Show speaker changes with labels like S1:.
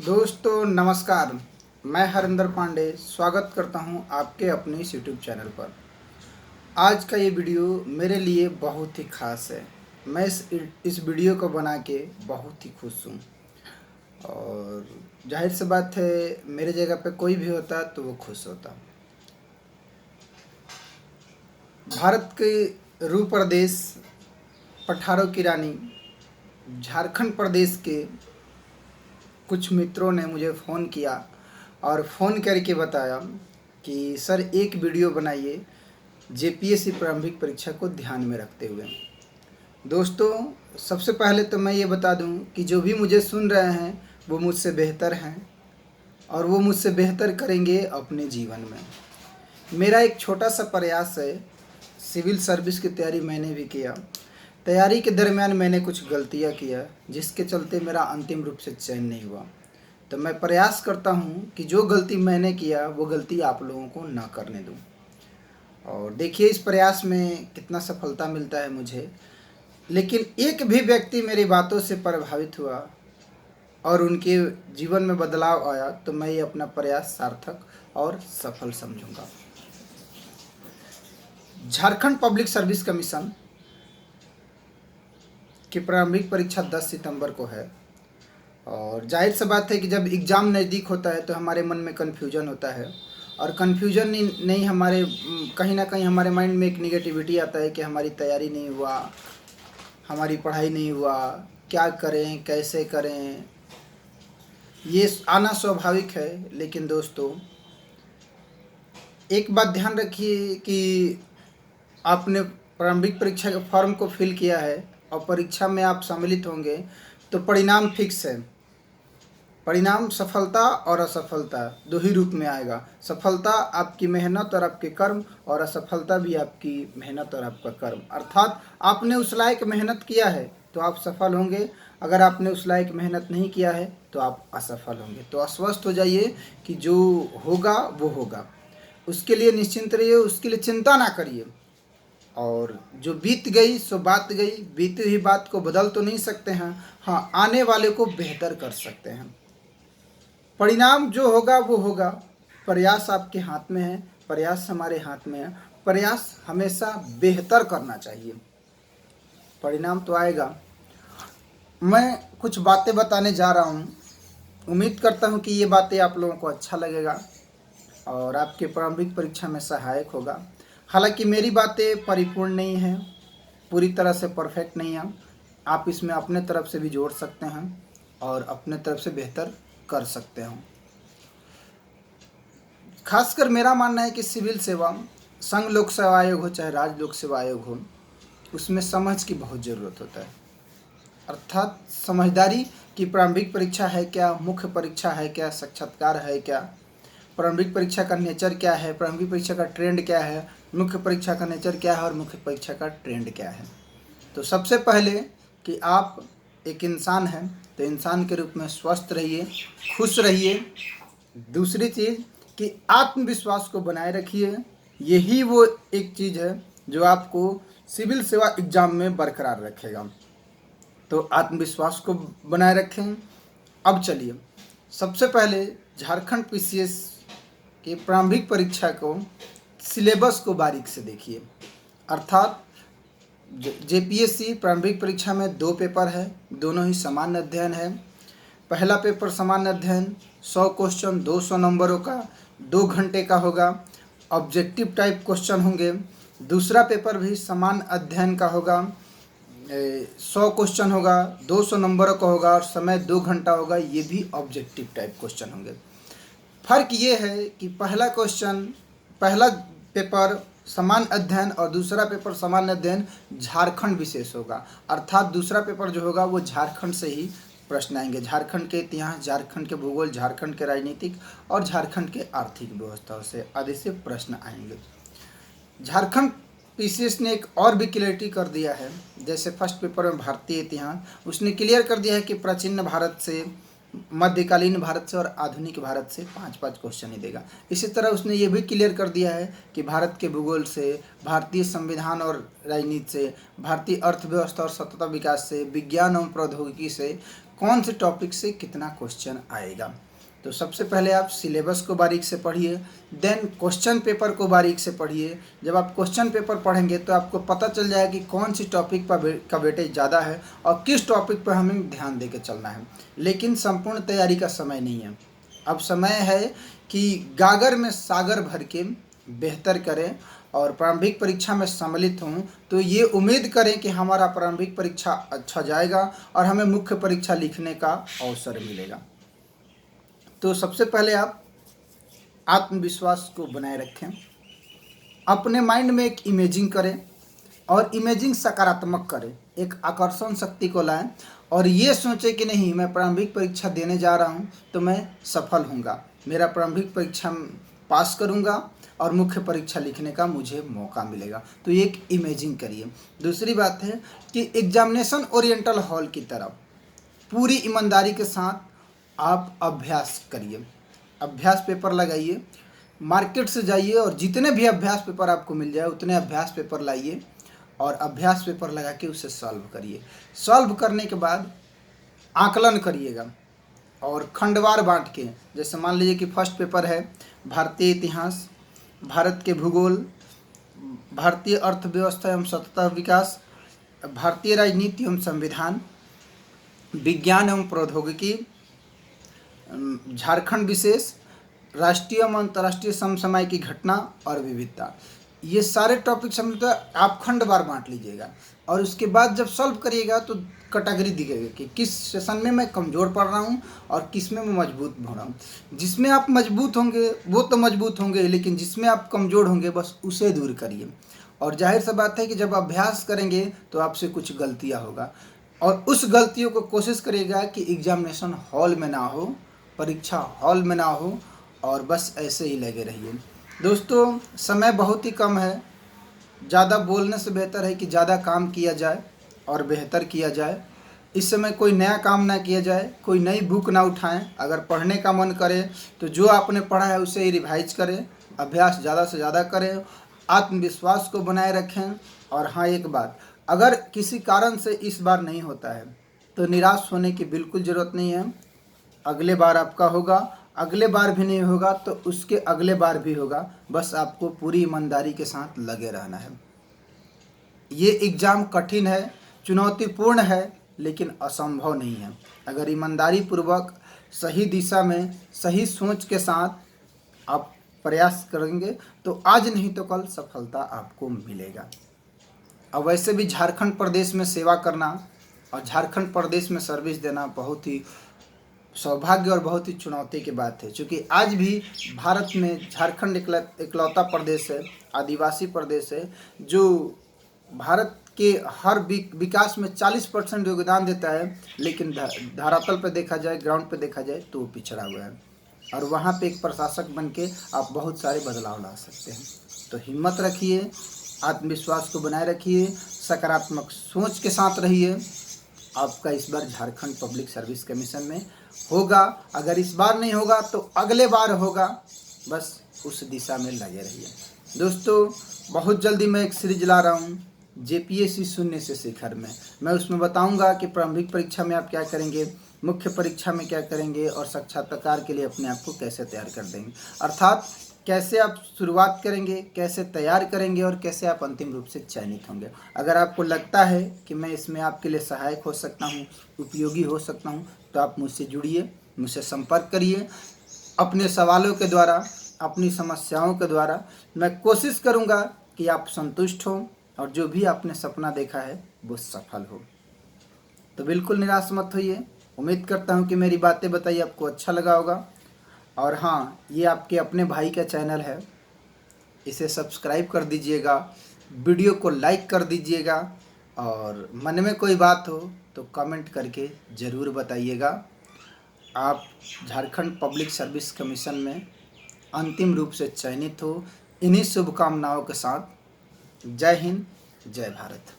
S1: दोस्तों नमस्कार। मैं हरिंदर पांडे स्वागत करता हूं आपके अपने इस यूट्यूब चैनल पर। आज का ये वीडियो मेरे लिए बहुत ही ख़ास है। मैं इस वीडियो को बना के बहुत ही खुश हूं और जाहिर सी बात है, मेरे जगह पे कोई भी होता तो वो खुश होता। भारत के रू प्रदेश, पठारों की रानी, झारखंड प्रदेश के कुछ मित्रों ने मुझे फ़ोन किया और फ़ोन करके बताया कि सर एक वीडियो बनाइए जेपीएससी प्रारंभिक परीक्षा को ध्यान में रखते हुए। दोस्तों, सबसे पहले तो मैं ये बता दूं कि जो भी मुझे सुन रहे हैं वो मुझसे बेहतर हैं और वो मुझसे बेहतर करेंगे अपने जीवन में। मेरा एक छोटा सा प्रयास है, सिविल सर्विस की तैयारी मैंने भी किया। तैयारी के दरमियान मैंने कुछ गलतियां किया जिसके चलते मेरा अंतिम रूप से चयन नहीं हुआ। तो मैं प्रयास करता हूं कि जो गलती मैंने किया वो गलती आप लोगों को ना करने दूं। और देखिए इस प्रयास में कितना सफलता मिलता है मुझे। लेकिन एक भी व्यक्ति मेरी बातों से प्रभावित हुआ और उनके जीवन में बदलाव आया तो मैं ये अपना प्रयास सार्थक और सफल समझूंगा। झारखंड पब्लिक सर्विस कमीशन की प्रारंभिक परीक्षा 10 सितंबर को है और जाहिर सी बात है कि जब एग्ज़ाम नज़दीक होता है तो हमारे मन में कन्फ्यूजन होता है और कन्फ्यूजन नहीं हमारे कहीं ना कहीं हमारे माइंड में एक निगेटिविटी आता है कि हमारी तैयारी नहीं हुआ, हमारी पढ़ाई नहीं हुआ, क्या करें कैसे करें। ये आना स्वाभाविक है। लेकिन दोस्तों, एक बात ध्यान रखिए कि आपने प्रारंभिक परीक्षा के फॉर्म को फिल किया है और परीक्षा में आप सम्मिलित होंगे तो परिणाम फिक्स है। परिणाम सफलता और असफलता दो ही रूप में आएगा। सफलता आपकी मेहनत और आपके कर्म और असफलता भी आपकी मेहनत और आपका कर्म। अर्थात आपने उस लायक मेहनत किया है तो आप सफल होंगे, अगर आपने उस लायक मेहनत नहीं किया है तो आप असफल होंगे। तो आश्वस्त हो जाइए कि जो होगा वो होगा, उसके लिए निश्चिंत रहिए, उसके लिए चिंता ना करिए। और जो बीत गई सो बात गई, बीती हुई बात को बदल तो नहीं सकते हैं, हाँ आने वाले को बेहतर कर सकते हैं। परिणाम जो होगा वो होगा। प्रयास आपके हाथ में है, प्रयास हमारे हाथ में है। प्रयास हमेशा बेहतर करना चाहिए, परिणाम तो आएगा। मैं कुछ बातें बताने जा रहा हूँ, उम्मीद करता हूँ कि ये बातें आप लोगों को अच्छा लगेगा और आपके प्रारंभिक परीक्षा में सहायक होगा। हालांकि मेरी बातें परिपूर्ण नहीं हैं, पूरी तरह से परफेक्ट नहीं हैं। आप इसमें अपने तरफ से भी जोड़ सकते हैं और अपने तरफ से बेहतर कर सकते हो। खासकर मेरा मानना है कि सिविल सेवा, संघ लोक सेवा आयोग हो चाहे राज्य लोक सेवा आयोग हो, उसमें समझ की बहुत ज़रूरत होता है। अर्थात समझदारी कि प्रारंभिक परीक्षा है क्या, मुख्य परीक्षा है क्या, साक्षात्कार है क्या, प्रारंभिक परीक्षा का नेचर क्या है, प्रारंभिक परीक्षा का ट्रेंड क्या है, मुख्य परीक्षा का नेचर क्या है और मुख्य परीक्षा का ट्रेंड क्या है। तो सबसे पहले कि आप एक इंसान हैं तो इंसान के रूप में स्वस्थ रहिए, खुश रहिए। दूसरी चीज़ कि आत्मविश्वास को बनाए रखिए। यही वो एक चीज़ है जो आपको सिविल सेवा एग्ज़ाम में बरकरार रखेगा। तो आत्मविश्वास को बनाए रखें। अब चलिए सबसे पहले झारखंड पीसीएस की प्रारंभिक परीक्षा को सिलेबस को बारीक से देखिए। अर्थात जेपीएससी प्रारंभिक परीक्षा में 2 पेपर है, दोनों ही सामान्य अध्ययन है। पहला पेपर सामान्य अध्ययन 100 क्वेश्चन 200 नंबरों का 2 घंटे का होगा, ऑब्जेक्टिव टाइप क्वेश्चन होंगे। दूसरा पेपर भी सामान्य अध्ययन का होगा, 100 क्वेश्चन होगा, 200 नंबरों का होगा और समय 2 घंटा होगा, ये भी ऑब्जेक्टिव टाइप क्वेश्चन होंगे। फर्क ये है कि पहला पेपर सामान्य अध्ययन और दूसरा पेपर सामान्य अध्ययन झारखंड विशेष होगा। अर्थात दूसरा पेपर जो होगा वो झारखंड से ही प्रश्न आएंगे। झारखंड के इतिहास, झारखंड के भूगोल, झारखंड के राजनीतिक और झारखंड के आर्थिक व्यवस्थाओं से आदि से प्रश्न आएंगे। झारखंड पीसीएस ने एक और भी क्लियरिटी कर दिया है। जैसे फर्स्ट पेपर में भारतीय इतिहास, उसने क्लियर कर दिया है कि प्राचीन भारत से, मध्यकालीन भारत से और आधुनिक भारत से 5-5 क्वेश्चन ही देगा। इसी तरह उसने ये भी क्लियर कर दिया है कि भारत के भूगोल से, भारतीय संविधान और राजनीति से, भारतीय अर्थव्यवस्था और सतत विकास से, विज्ञान एवं प्रौद्योगिकी से कौन से टॉपिक से कितना क्वेश्चन आएगा। तो सबसे पहले आप सिलेबस को बारीक से पढ़िए, देन क्वेश्चन पेपर को बारीक से पढ़िए। जब आप क्वेश्चन पेपर पढ़ेंगे तो आपको पता चल जाएगा कि कौन सी टॉपिक पर का वेटेज ज़्यादा है और किस टॉपिक पर हमें ध्यान दे के चलना है। लेकिन संपूर्ण तैयारी का समय नहीं है, अब समय है कि गागर में सागर भर के बेहतर करें और प्रारंभिक परीक्षा में सम्मिलित हों। तो ये उम्मीद करें कि हमारा प्रारंभिक परीक्षा अच्छा जाएगा और हमें मुख्य परीक्षा लिखने का अवसर मिलेगा। तो सबसे पहले आप आत्मविश्वास को बनाए रखें, अपने माइंड में एक इमेजिंग करें और इमेजिंग सकारात्मक करें, एक आकर्षण शक्ति को लाएं और ये सोचें कि नहीं, मैं प्रारंभिक परीक्षा देने जा रहा हूँ तो मैं सफल होऊंगा, मेरा प्रारंभिक परीक्षा पास करूँगा और मुख्य परीक्षा लिखने का मुझे मौका मिलेगा। तो एक इमेजिंग करिए। दूसरी बात है कि एग्जामिनेशन ओरिएंटल हॉल की तरफ पूरी ईमानदारी के साथ आप अभ्यास करिए, अभ्यास पेपर लगाइए, मार्केट से जाइए और जितने भी अभ्यास पेपर आपको मिल जाए उतने अभ्यास पेपर लाइए और अभ्यास पेपर लगा के उसे सॉल्व करिए। सॉल्व करने के बाद आकलन करिएगा और खंडवार बांट के, जैसे मान लीजिए कि फर्स्ट पेपर है भारतीय इतिहास, भारत के भूगोल, भारतीय अर्थव्यवस्था एवं सतत विकास, भारतीय राजनीति एवं संविधान, विज्ञान एवं प्रौद्योगिकी, झारखंड विशेष, राष्ट्रीय एवं अंतर्राष्ट्रीय समसामयिक की घटना और विविधता। ये सारे टॉपिक समझते आप खंडवार बांट लीजिएगा और उसके बाद जब सॉल्व करिएगा तो कैटेगरी दिखेगी कि किस सेशन में मैं कमज़ोर पड़ रहा हूँ और किस में मैं मजबूत हो रहा हूँ। जिसमें आप मजबूत होंगे वो तो मजबूत होंगे, लेकिन जिसमें आप कमज़ोर होंगे बस उसे दूर करिए। और जाहिर सा बात है कि जब अभ्यास करेंगे तो आपसे कुछ गलतियाँ होगा और उस गलतियों को कोशिश करिएगा कि एग्जामिनेशन हॉल में ना हो, परीक्षा हॉल में ना हो और बस ऐसे ही लगे रहिए। दोस्तों, समय बहुत ही कम है, ज़्यादा बोलने से बेहतर है कि ज़्यादा काम किया जाए और बेहतर किया जाए। इस समय कोई नया काम ना किया जाए, कोई नई बुक ना उठाएं। अगर पढ़ने का मन करे तो जो आपने पढ़ा है उसे ही रिवाइज करें, अभ्यास ज़्यादा से ज़्यादा करें, आत्मविश्वास को बनाए रखें। और हाँ, एक बात, अगर किसी कारण से इस बार नहीं होता है तो निराश होने की बिल्कुल ज़रूरत नहीं है। अगले बार आपका होगा, अगले बार भी नहीं होगा तो उसके अगले बार भी होगा। बस आपको पूरी ईमानदारी के साथ लगे रहना है। ये एग्ज़ाम कठिन है, चुनौतीपूर्ण है, लेकिन असंभव नहीं है। अगर ईमानदारी पूर्वक सही दिशा में सही सोच के साथ आप प्रयास करेंगे तो आज नहीं तो कल सफलता आपको मिलेगा। अब वैसे भी झारखंड प्रदेश में सेवा करना और झारखंड प्रदेश में सर्विस देना बहुत ही सौभाग्य और बहुत ही चुनौती की बात है, क्योंकि आज भी भारत में झारखंड इकलौता प्रदेश है, आदिवासी प्रदेश है, जो भारत के हर विकास में 40% योगदान देता है, लेकिन धरातल पर देखा जाए, ग्राउंड पर देखा जाए तो पिछड़ा हुआ है। और वहाँ पे एक प्रशासक बन के आप बहुत सारे बदलाव ला सकते हैं। तो हिम्मत रखिए, आत्मविश्वास को बनाए रखिए, सकारात्मक सोच के साथ रहिए। आपका इस बार झारखंड पब्लिक सर्विस कमीशन में होगा। अगर इस बार नहीं होगा तो अगले बार होगा। बस उस दिशा में लगे रहिए। दोस्तों, बहुत जल्दी मैं एक सीरीज ला रहा हूँ जेपीएससी शून्य से शिखर में। मैं उसमें बताऊंगा कि प्रारंभिक परीक्षा में आप क्या करेंगे, मुख्य परीक्षा में क्या करेंगे और साक्षात्कार के लिए अपने आप को कैसे तैयार कर देंगे। अर्थात कैसे आप शुरुआत करेंगे, कैसे तैयार करेंगे और कैसे आप अंतिम रूप से चयनित होंगे। अगर आपको लगता है कि मैं इसमें आपके लिए सहायक हो सकता हूँ, उपयोगी हो सकता हूँ, तो आप मुझसे जुड़िए, मुझसे संपर्क करिए। अपने सवालों के द्वारा, अपनी समस्याओं के द्वारा मैं कोशिश करूँगा कि आप संतुष्ट हों और जो भी आपने सपना देखा है वो सफल हो। तो बिल्कुल निराश मत होइए। उम्मीद करता हूँ कि मेरी बातें बताई आपको अच्छा लगा होगा। और हाँ, ये आपके अपने भाई का चैनल है, इसे सब्सक्राइब कर दीजिएगा, वीडियो को लाइक कर दीजिएगा और मन में कोई बात हो तो कमेंट करके ज़रूर बताइएगा। आप झारखंड पब्लिक सर्विस कमीशन में अंतिम रूप से चयनित हो। इन्हीं शुभकामनाओं के साथ जय हिंद, जय भारत।